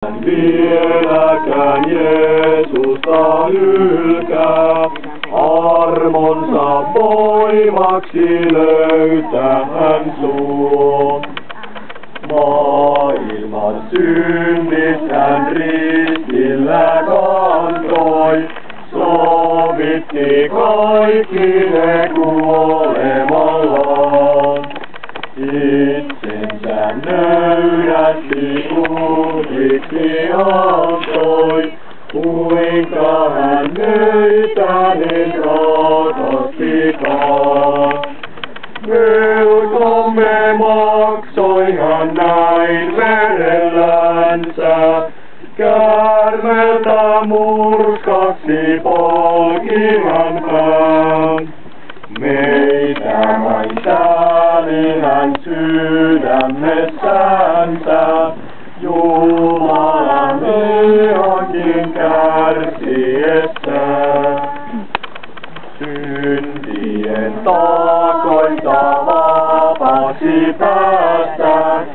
Vieläkään Jeesusta hylkää, armonsa voimaksi löytää hän suo. Maailman synnit hän ristillä kantoi, sovitti kaikki ne kuolemallaan. Itsensä nöyrästi uhriksi antoi, kuinka hän meitä niin rakastikaan. Velkamme maksoi hän näin verellänsä, käärmeltä murskaksi polki hän pään. Meitä vain sääli hän sydämessänsä, Jumalan vihankin kärsiessään. Syntien taakoista vapaaksi päästään,